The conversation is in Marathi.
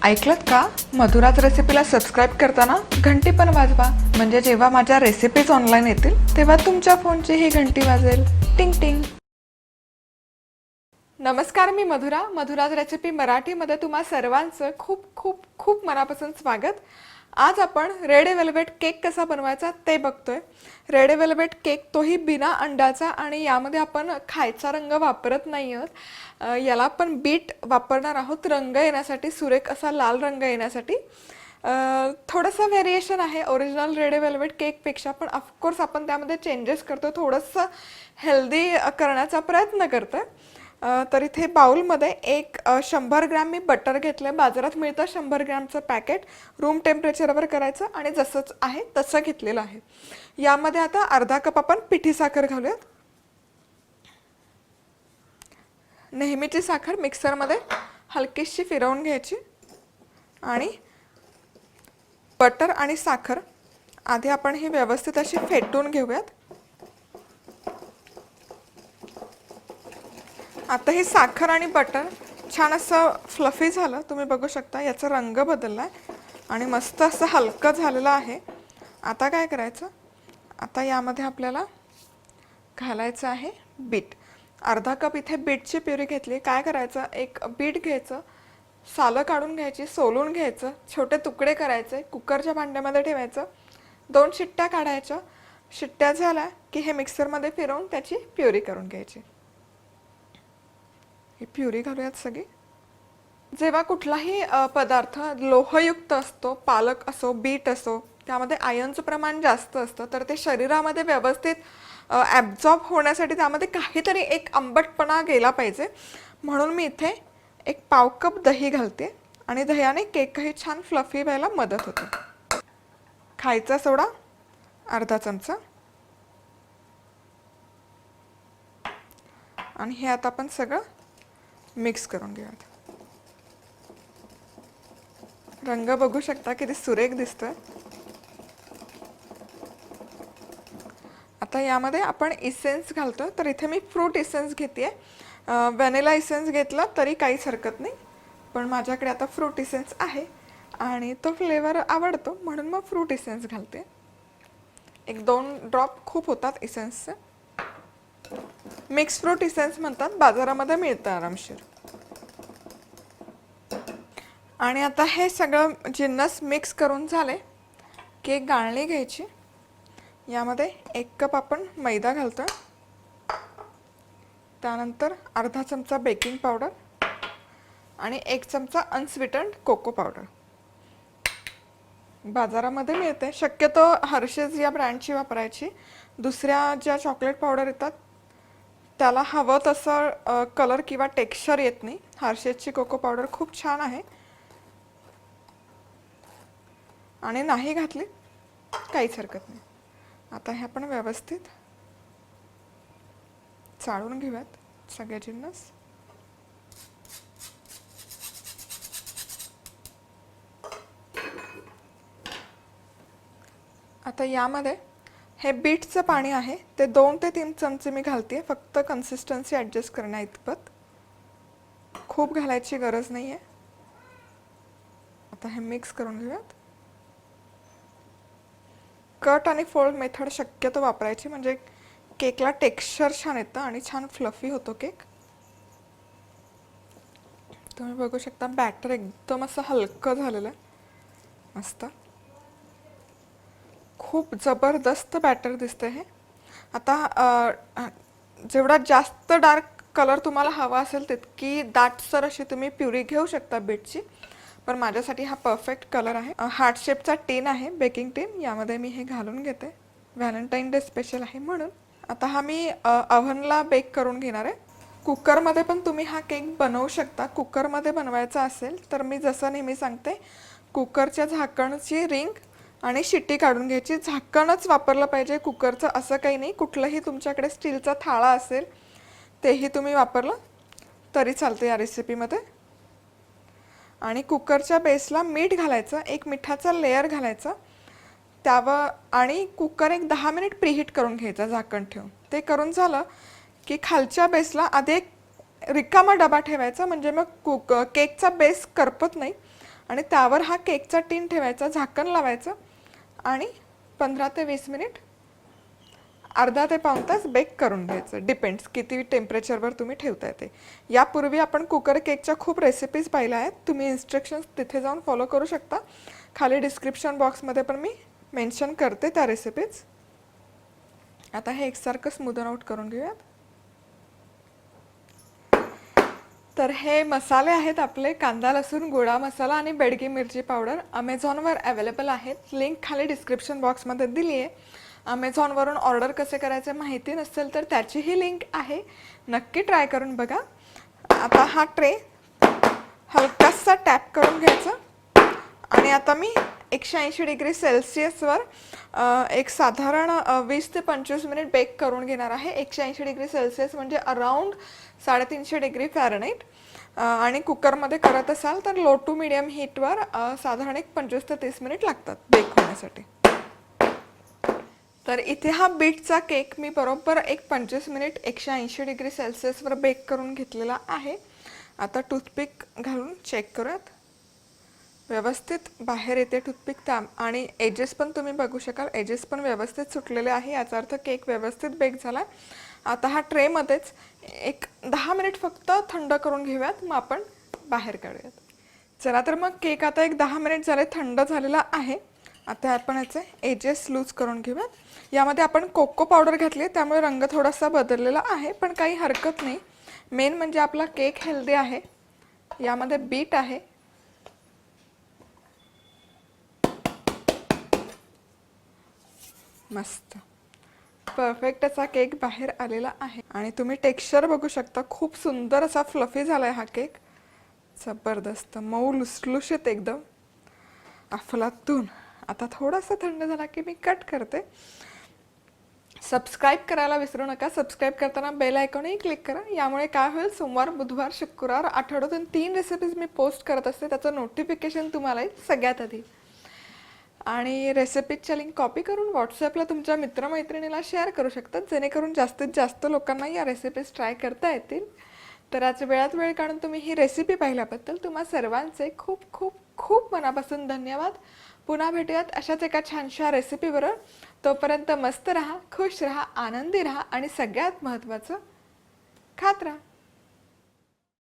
ऐकलत का? मधुराज रेसिपीला सबस्क्राईब करताना घंटी पण वाजवा, म्हणजे जेव्हा माझ्या रेसिपीज ऑनलाईन येतील तेव्हा तुमच्या फोनची ही घंटी वाजेल. टिंग टिंग. नमस्कार, मी मधुराज रेसिपी मराठीमध्ये तुम्हा सर्वांचं खूप खूप खूप मनापासून स्वागत. आज आपण रेड वेल्वेट केक कसा बनवायचा ते बघतोय. रेड वेल्वेट केक तोही बिना अंड्याचा, आणि यामध्ये आपण खायचा रंग वापरत नाही आहोत. याला आपण बीट वापरणार आहोत रंग येण्यासाठी, सुरेख असा लाल रंग येण्यासाठी. थोडंसं व्हेरिएशन आहे ओरिजिनल रेड वेल्वेट केकपेक्षा, पण ऑफकोर्स आपण त्यामध्ये चेंजेस करतो, थोडंसं हेल्दी करण्याचा प्रयत्न करतोय. तर इथे बाउलमध्ये 100 ग्रॅम मी बटर घेतलं. बाजारात मिळतं 100 ग्रॅमचं पॅकेट. रूम टेम्परेचरवर करायचं आणि जसंच आहे तसं घेतलेलं आहे. यामध्ये आता अर्धा कप आपण पिठी साखर घालूयात. नेहमीची साखर मिक्सरमध्ये हलकीशी फिरवून घ्यायची आणि बटर आणि साखर आधी आपण ही व्यवस्थित अशी फेटून घेऊयात. आता ही साखर आणि बटर छान असं फ्लफी झालं, तुम्ही बघू शकता. याचा रंग बदलला आहे आणि मस्त असं हलकं झालेलं आहे. आता काय करायचं, आता यामध्ये आपल्याला घालायचं आहे बीट. अर्धा कप इथे बीटची प्युरी घेतली. काय करायचं, एक बीट घ्यायचं, सालं काढून घ्यायची, सोलून घ्यायचं, छोटे तुकडे करायचे, कुकरच्या भांड्यामध्ये ठेवायचं, 2 शिट्ट्या काढायच्या. शिट्ट्या झाल्या की हे मिक्सरमध्ये फिरवून त्याची प्युरी करून घ्यायची. ही प्युरी घालूयात सगळी. जेव्हा कुठलाही पदार्थ लोहयुक्त असतो, पालक असो, बीट असो, त्यामध्ये आयर्नचं प्रमाण जास्त असतं, तर ते शरीरामध्ये व्यवस्थित ॲब्झॉर्ब होण्यासाठी त्यामध्ये काहीतरी एक आंबटपणा गेला पाहिजे. म्हणून मी इथे 1 पाव कप दही घालते आणि दह्याने केकही छान फ्लफी व्हायला मदत होते. खायचा सोडा अर्धा चमचा आणि हे आता आपण सगळं मिक्स करून घेऊयात. रंग बघू शकता किती सुरेख दिसतोय. आता यामध्ये आपण इसेन्स घालतो. तर इथे मी फ्रूट इसेन्स घेते. व्हॅनिला इसेन्स घेतला तरी काहीच हरकत नाही, पण माझ्याकडे आता फ्रूट इसेन्स आहे आणि तो फ्लेवर आवडतो म्हणून मग फ्रूट इसेन्स घालते. 1-2 ड्रॉप खूप होतात इसेन्सचे. मिक्स फ्रूट इसेन्स म्हणतात, बाजारामध्ये मिळतं आरामशीर. आणि आता हे सगळं जिन्नस मिक्स करून झाले की एक गाळणी घ्यायची. यामध्ये 1 कप आपण मैदा घालतो, त्यानंतर अर्धा चमचा बेकिंग पावडर आणि 1 चमचा अनस्वीटन्ड कोको पावडर. बाजारामध्ये मिळते, शक्यतो हर्षेज या ब्रँडची वापरायची. दुसऱ्या ज्या चॉकलेट पावडर येतात त्याला हवं तसं कलर किंवा टेक्स्चर येत नाही. हर्षेजची कोको पावडर खूप छान आहे, आणि नाही घातली काहीच हरकत नाही. आता हे आपण व्यवस्थित चाळून घेऊयात सगळे जिन्नस. आता यामध्ये हे बीटचं पाणी आहे ते 2 ते 3 चमचे मी घालते, फक्त कन्सिस्टन्सी ॲडजस्ट करण्या इतपत. खूप घालायची गरज नाही आहे. आता हे मिक्स करून घेऊयात. कट आणि फोल्ड मेथड शक्यतो वापरायची, म्हणजे केकला टेक्स्चर छान येतं आणि छान फ्लफी होतो केक. तुम्ही बघू शकता बॅटर एकदम असं हलकं झालेलं आहे, मस्त. खूप जबरदस्त बॅटर दिसतं हे. आता जेवढा जास्त डार्क कलर तुम्हाला हवा असेल तितकी दाटसर अशी तुम्ही प्युरी घेऊ शकता बीटची, पण माझ्यासाठी हा परफेक्ट कलर आहे. हार्ट शेपचा टीन आहे, बेकिंग टीन. यामध्ये मी हे घालून घेते, व्हॅलेंटाईन डे स्पेशल आहे म्हणून. आता हा मी अव्हनला बेक करून घेणार आहे. कुकरमध्ये पण तुम्ही हा केक बनवू शकता. कुकरमध्ये बनवायचा असेल तर मी जसं नेहमी सांगते, कुकरच्या झाकणची रिंग आणि शिट्टी काढून घ्यायची. झाकणच वापरलं पाहिजे कुकरचं, असं काही नाही. कुठलंही तुमच्याकडे स्टीलचा थाळा असेल तेही तुम्ही वापरलं तरी चालतं या रेसिपीमध्ये. आणि कुकरच्या बेसला मीठ घालायचं, एक मिठाचा लेयर घालायचा त्यावर, आणि कुकर एक 10 मिनिट प्रीहीट करून घ्यायचा झाकण ठेवून. ते करून झालं की खालच्या बेसला आधी एक रिकामा डबा ठेवायचा, म्हणजे मग केकचा बेस करपत नाही आणि त्यावर हा केकचा टीन ठेवायचा, झाकण लावायचं आणि 15 ते 20 मिनिट, अर्धा ते पाऊण तास बेक करून घ्यायचं. डिपेंड्स किती टेम्परेचरवर तुम्ही ठेवताय ते. यापूर्वी आपण कुकर केकच्या खूप रेसिपीज पाहिल्या आहेत, तुम्ही इन्स्ट्रक्शन्स तिथे जाऊन फॉलो करू शकता. खाली डिस्क्रिप्शन बॉक्समध्ये पण मी मेन्शन करते त्या रेसिपीज. आता हे एकसारखं स्मूदन आउट करून घेऊयात. तर हे मसाले आहेत आपले, कांदा लसूण गोडा मसाला आणि बेडगी मिरची पावडर. अमेझॉनवर अवेलेबल आहेत, लिंक खाली डिस्क्रिप्शन बॉक्समध्ये दिली आहे. अमेझॉनवरून ऑर्डर कसे करायचे माहिती नसेल तर त्याचीही लिंक आहे, नक्की ट्राय करून बघा. आता हा ट्रे हलकासा टॅप करून घ्यायचा आणि आता मी 180 डिग्री सेल्सिअसवर एक साधारण 20 ते 25 मिनिट बेक करून घेणार आहे. 180 डिग्री सेल्सिअस म्हणजे अराउंड 350 डिग्री फॅरनहाईट. आणि कुकरमध्ये करत असाल तर लो टू मिडियम हीटवर साधारण एक 25 ते 30 मिनिट लागतात बेक होण्यासाठी. तर इथे हा बीटचा केक मी बरोबर एक 25 मिनिट 180 डिग्री सेल्सिअसवर बेक करून घेतलेला आहे. आता टूथपिक घालून चेक करूयात. व्यवस्थित बाहेर येते टूथपिक त्या, आणि एजेस पण तुम्ही बघू शकाल, एजेस पण व्यवस्थित सुटलेले आहे, याचा अर्थ केक व्यवस्थित बेक झाला. आता हा ट्रेमध्येच एक 10 मिनिट फक्त थंड करून घेऊयात, मग आपण बाहेर काढूयात. चला तर मग केक आता एक 10 मिनिट झाले थंड झालेला आहे. आता आपण याचे एजेस लूज करून घेऊयात. यामध्ये आपण कोको पावडर घातली आहे, त्यामुळे रंग थोडासा बदललेला आहे, पण काही हरकत नाही. मेन म्हणजे आपला केक हेल्दी आहे. यामध्ये बीट आहे, मस्त परफेक्ट असा केक बाहेर आलेला आहे. आणि तुम्ही टेक्स्चर बघू शकता, खूप सुंदर असा फ्लफी झालाय हा केक. जबरदस्त मऊ लुसलुशीत एकदम अफलातून. आता थोडासा थंड झाला की मी कट करते. सबस्क्राईब करायला विसरू नका. सबस्क्राईब करताना बेल आयकॉनही क्लिक करा. यामुळे काय होईल, सोमवार बुधवार शुक्रवार आठवड्यातून 3 रेसिपीज मी पोस्ट करत असते, त्याचं नोटिफिकेशन तुम्हाला सगळ्यात आधी. आणि रेसिपीजच्या लिंक कॉपी करून व्हॉट्सअपला तुमच्या मित्रमैत्रिणीला शेअर करू शकतात, जेणेकरून जास्तीत जास्त लोकांना या रेसिपीज ट्राय करता येतील. तर आज वेळात वेळ काढून तुम्ही ही रेसिपी पाहिल्याबद्दल तुम्हा सर्वांचे खूप खूप खूप मनापासून धन्यवाद. पुन्हा भेटूयात अशाच एका छानशा रेसिपीवर. तोपर्यंत मस्त राहा, खुश राहा, आनंदी राहा आणि सगळ्यात महत्त्वाचं खात राहा.